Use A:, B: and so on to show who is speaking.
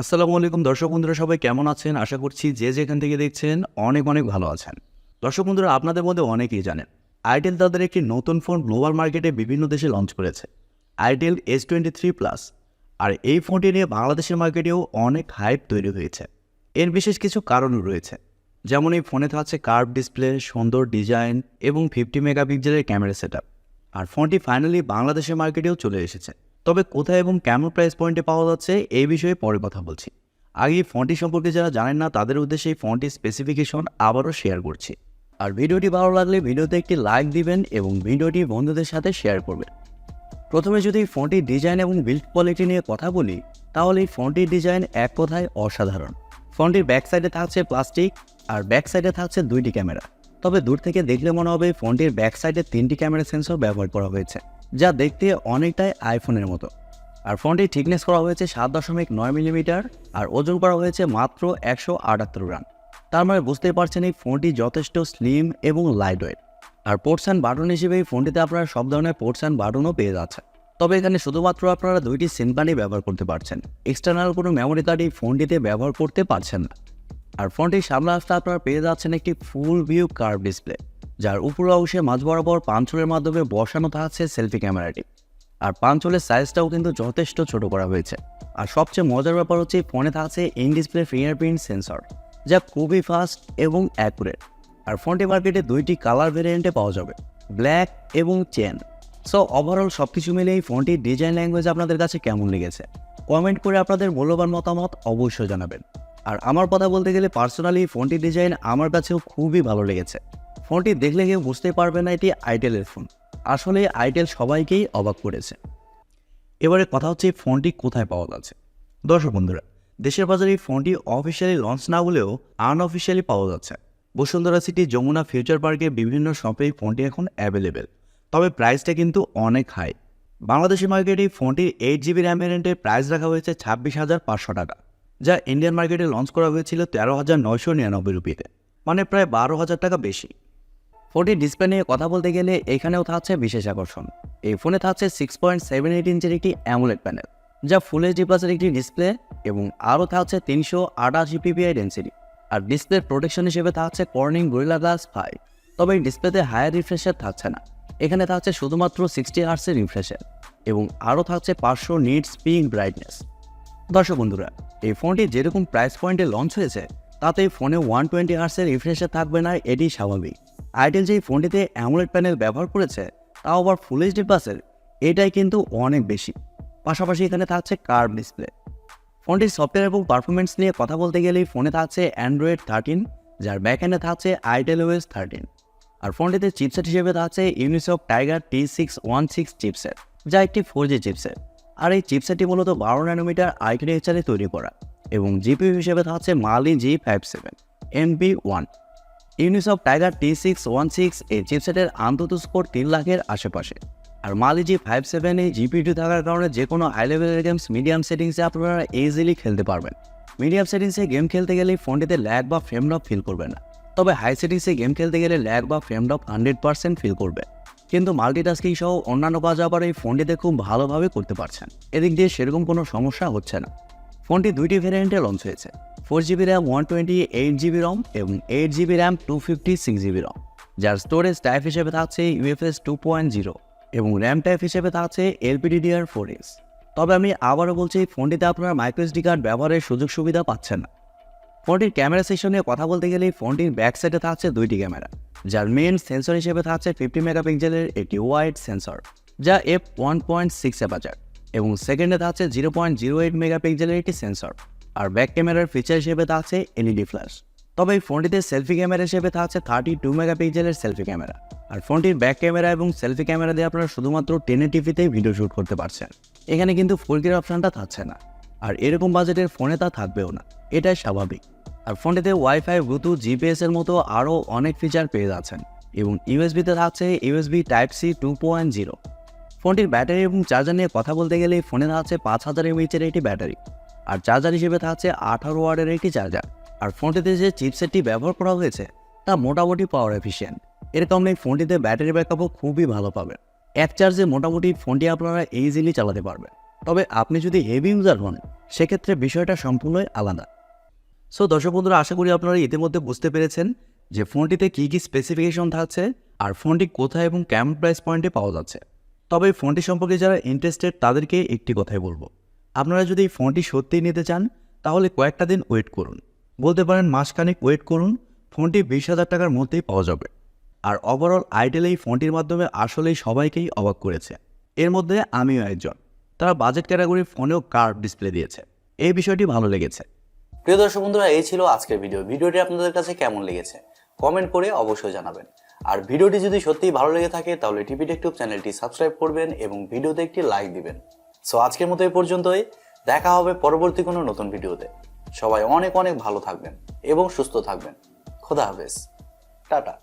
A: আসসালামু আলাইকুম দর্শক বন্ধুরা, সবাই কেমন আছেন? আশা করছি যে যেখান থেকে দেখছেন অনেক ভালো আছেন। দর্শক বন্ধুরা, আপনাদের মধ্যে অনেকেই জানেন আইটেল তাদের একটি নতুন ফোন গ্লোবাল মার্কেটে বিভিন্ন দেশে লঞ্চ করেছে, আইটেল S23 প্লাস। আর এই ফোনটি নিয়ে বাংলাদেশের মার্কেটেও অনেক হাইপ তৈরি হয়েছে। এর বিশেষ কিছু কারণও রয়েছে, যেমন এই ফোনে থাকছে কার্ভ ডিসপ্লে, সুন্দর ডিজাইন এবং 50 মেগাপিক্সেলের ক্যামেরা সেটআপ। আর ফোনটি ফাইনালি বাংলাদেশের মার্কেটেও চলে এসেছে। তবে কোথায় এবং কেমন প্রাইস পয়েন্টে পাওয়া যাচ্ছে এই বিষয়ে পরে কথা বলছি। আগে এই ফোনটি সম্পর্কে যারা জানেন না তাদের উদ্দেশ্যে এই ফোনটির স্পেসিফিকেশন আবারও শেয়ার করছি। আর ভিডিওটি ভালো লাগলে ভিডিওতে একটি লাইক দিবেন এবং ভিডিওটি বন্ধুদের সাথে শেয়ার করবেন। প্রথমে যদি এই ফোনটির ডিজাইন এবং বিল্ড কোয়ালিটি নিয়ে কথা বলি, তাহলে এই ফোনটির ডিজাইন এক কথায় অসাধারণ। ফোনটির ব্যাক সাইডে থাকছে প্লাস্টিক আর ব্যাক সাইডে থাকছে দুইটি ক্যামেরা। তবে দূর থেকে দেখলে মনে হবে ফোনটির ব্যাক সাইডে 3টি ক্যামেরা সেন্সর ব্যবহার করা হয়েছে, যা দেখতে অনেকটাই আইফোনের মতো। আর ফোনটির থিকনেস করা হয়েছে 7.9 মিলিমিটার আর ওজন করা হয়েছে মাত্র 178 গ্রাম। তার মানে বুঝতেই পারছেন এই ফোনটি যথেষ্ট স্লিম এবং লাইট ওয়েট। আর পোর্টস অ্যান্ড বাটন হিসেবে এই ফোনটিতে আপনারা সব ধরনের পোর্টস অ্যান্ড বাটনও পেয়ে যাচ্ছে। তবে এখানে শুধুমাত্র আপনারা 2টি সিম কার্ডই ব্যবহার করতে পারছেন, এক্সটার্নাল কোনো মেমোরি কার্ড এই ফোনটিতে ব্যবহার করতে পারছেন না। আর ফোনটির সামনে আসতে আপনারা পেয়ে যাচ্ছেন একটি ফুল ভিউ কার্ভ ডিসপ্লে, যার উপরের অংশে মাঝ বরাবর পাঞ্চলের মাধ্যমে বসানো থাকছে সেলফি ক্যামেরাটি। আর পাঞ্চলের সাইজটাও কিন্তু যথেষ্ট ছোট করা হয়েছে। আর সবচেয়ে মজার ব্যাপার হচ্ছে ফোনে থাকছে ইন ডিসপ্লে ফিঙ্গারপ্রিন্ট সেন্সর, যা খুবই ফাস্ট এবং অ্যাকুরেট। আর ফোনটি মার্কেটে 2টি কালার ভেরিয়েন্টে পাওয়া যাবে, ব্ল্যাক এবং চেন। সো ওভারঅল সব কিছু মিলে এই ফোনটির ডিজাইন ল্যাঙ্গুয়েজ আপনাদের কাছে কেমন লেগেছে কমেন্ট করে আপনাদের মূল্যবান মতামত অবশ্যই জানাবেন। আর আমার কথা বলতে গেলে পার্সোনালি ফোনটির ডিজাইন আমার কাছেও খুবই ভালো লেগেছে। ফোনটি দেখলে কেউ বুঝতে পারবে না এটি আইটেলের ফোন। আসলে আইটেল সবাইকেই অবাক করেছে। এবারে কথা হচ্ছে এই ফোনটি কোথায় পাওয়া যাচ্ছে। দর্শক বন্ধুরা, দেশের বাজারে এই ফোনটি অফিসিয়ালি লঞ্চ না হলেও আনঅফিসিয়ালি পাওয়া যাচ্ছে। বসুন্ধরা সিটি, যমুনা ফিউচার পার্কের বিভিন্ন শপে এই ফোনটি এখন অ্যাভেলেবেল। তবে প্রাইসটা কিন্তু অনেক হাই। বাংলাদেশের মার্কেটে এই ফোনটির 8GB র্যাম ভ্যারিয়েন্টের প্রাইস রাখা হয়েছে 26,500 টাকা, যা ইন্ডিয়ান মার্কেটে লঞ্চ করা হয়েছিল 13,999 রুপিতে, মানে প্রায় 12,000 টাকা বেশি। ফোনটির ডিসপ্লে নিয়ে কথা বলতে গেলে এখানেও থাকছে বিশেষ আকর্ষণ। এই ফোনে থাকছে 6.78 ইঞ্চের একটি AMOLED প্যানেল, যা ফুল এইচডি প্লাসের একটি ডিসপ্লে, এবং আরও থাকছে 388 ppi ডেন্সিটি। আর ডিসপ্লে প্রোটেকশন হিসেবে থাকছে কর্নিং গরিলা গ্লাস 5। তবে এই ডিসপ্লেতে হায়ার রিফ্রেশার থাকছে না, এখানে থাকছে শুধুমাত্র 60 হার্টসের রিফ্রেশার, এবং আরও থাকছে 500 নিটস পিক ব্রাইটনেস। দর্শক বন্ধুরা, এই ফোনটি যেরকম প্রাইস পয়েন্টে লঞ্চ হয়েছে তাতে এই ফোনে 120 হার্টসের রিফ্রেশার থাকবে না, এটি স্বাভাবিক। আইটেল যে ফোনটিতে AMOLED প্যানেল ব্যবহার করেছে তাও আবার ফুল এইচডি প্লাসের, এটাই কিন্তু অনেক বেশি। পাশাপাশি এখানে থাকছে কার্ভ ডিসপ্লে। ফোনটির সফটওয়্যার এবং পারফরমেন্স নিয়ে কথা বলতে গেলেই ফোনে থাকছে Android 13, যার ব্যাকএন্ডে থাকছে Itel OS 13। আর ফোনটিতে চিপসেট হিসেবে থাকছে Unisoc T616 চিপসেট, যা একটি 4G চিপসেট। আর এই চিপসেটটি মূলত 12 ন্যানোমিটার আর্কিটেকচারে তৈরি করা, এবং জিপিইউ হিসেবে থাকছে Mali G57 MP1। Unisoc T616 এই চিপসেটের আন্তত স্কোর 3 লাখের আশেপাশে। আর Mali G57 এই জিপিইউ থাকার কারণে যে কোনো হাই লেভেলের গেমস মিডিয়াম সেটিংসে আপনারা ইজিলি খেলতে পারবেন। মিডিয়াম সেটিংসে গেম খেলতে গেলে ফোনটিতে ল্যাগ বা ফ্রেম ড্রপ ফিল করবে না। তবে হাই সেটিংসে গেম খেলতে গেলে ল্যাগ বা ফ্রেম ড্রপ 100% ফিল করবে। কিন্তু মাল্টিটাস্কিং সহ অন্যান্য কাজ আবার এই ফোনটিতে খুব ভালোভাবে করতে পারছেন, এদিক দিয়ে সেরকম কোনো সমস্যা হচ্ছে না। ফোনটি 2টি ভ্যারিয়েন্টে লঞ্চ হয়েছে, 4GB র্যাম 128GB ROM এবং 8GB র্যাম 256GB ROM, যার স্টোরেজ টাইপ হিসেবে থাকছে UFS 2.0 এবং র্যাম টাইপ হিসেবে থাকছে LPDDR4X। তবে আমি আবারও বলছি, ফোনটিতে আপনারা মাইক্রোএসডি কার্ড ব্যবহারের সুযোগ সুবিধা পাচ্ছেন না। ফোনটির ক্যামেরা সেকশন নিয়ে কথা বলতে গেলে ফোনটির ব্যাক সাইডে থাকছে 2টি ক্যামেরা, যার মেইন সেন্সর হিসেবে থাকছে 50 মেগাপিক্সেলের একটি ওয়াইড সেন্সর, যা f1.6 অ্যাপারচার, এবং সেকেন্ডে থাকছে 0.08 মেগাপিক্সেলের একটি সেন্সর। আর ব্যাক ক্যামেরার ফিচার হিসেবে থাকছে LED ফ্ল্যাশ। তবে এই ফোনটিতে সেলফি ক্যামেরা হিসেবে থাকছে 32 মেগাপিক্সেলের সেলফি ক্যামেরা। আর ফোনটির ব্যাক ক্যামেরা এবং সেলফি ক্যামেরা দিয়ে আপনারা শুধুমাত্র 1080pতেই ভিডিও শ্যুট করতে পারছেন, এখানে কিন্তু 4K অপশনটা থাকছে না। আর এরকম বাজেটের ফোনে তা থাকবেও না, এটাই স্বাভাবিক। আর ফোনটিতে ওয়াইফাই, ব্লুটুথ, জিপিএস এর মতো আরও অনেক ফিচার পেয়ে যাচ্ছেন, এবং ইউএসবিতে থাকছে USB Type-C 2.0। ফোনটির ব্যাটারি এবং চার্জার নিয়ে কথা বলতে গেলে ফোনে থাকছে 5000 mAh একটি ব্যাটারি, আর চার্জার হিসেবে থাকছে 18 ওয়াটের একটি চার্জার। আর ফোনটিতে যে চিপসেটটি ব্যবহার করা হয়েছে তা মোটামুটি পাওয়ার এফিশিয়েন্ট, এর কারণে ফোনটিতে ব্যাটারি ব্যাকআপও খুবই ভালো পাবেন। এক চার্জে মোটামুটি ফোনটি আপনারা ইজিলি চালাতে পারবেন। তবে আপনি যদি হেভি ইউজার হন সেক্ষেত্রে বিষয়টা সম্পূর্ণই আলাদা। সো দর্শক বন্ধুরা, আশা করি আপনারা ইতিমধ্যে বুঝতে পেরেছেন যে ফোনটিতে কী কী স্পেসিফিকেশন থাকছে আর ফোনটি কোথায় এবং কেমন প্রাইস পয়েন্টে পাওয়া যাচ্ছে। তবে এই ফোনটি সম্পর্কে যারা ইন্টারেস্টেড তাদেরকে একটি কথাই বলবো, আপনারা যদি এই ফোনটি সত্যিই নিতে চান তাহলে কয়েকটা দিন ওয়েট করুন, বলতে পারেন মাসখানেক ওয়েট করুন, ফোনটি 20,000 টাকার মধ্যেই পাওয়া যাবে। আর ওভারঅল আইটেল এই ফোনটির মাধ্যমে আসলেই সবাইকেই অবাক করেছে, এর মধ্যে আমিও একজন। তারা বাজেট ক্যাটাগরির ফোনেও কার্ভ ডিসপ্লে দিয়েছে, এই বিষয়টি ভালো লেগেছে।
B: প্রিয় দর্শক বন্ধুরা, এই ছিল আজকের ভিডিওটি আপনাদের কাছে কেমন লেগেছে কমেন্ট করে অবশ্যই জানাবেন। আর ভিডিওটি যদি সত্যিই ভালো লেগে থাকে তাহলে TechTube চ্যানেলটি সাবস্ক্রাইব করবেন এবং ভিডিওতে একটি লাইক দিবেন। সো আজকের মতো এই পর্যন্তই, দেখা হবে পরবর্তী কোনো নতুন ভিডিওতে। সবাই অনেক অনেক ভালো থাকবেন এবং সুস্থ থাকবেন। খোদা হাফেজ, টাটা।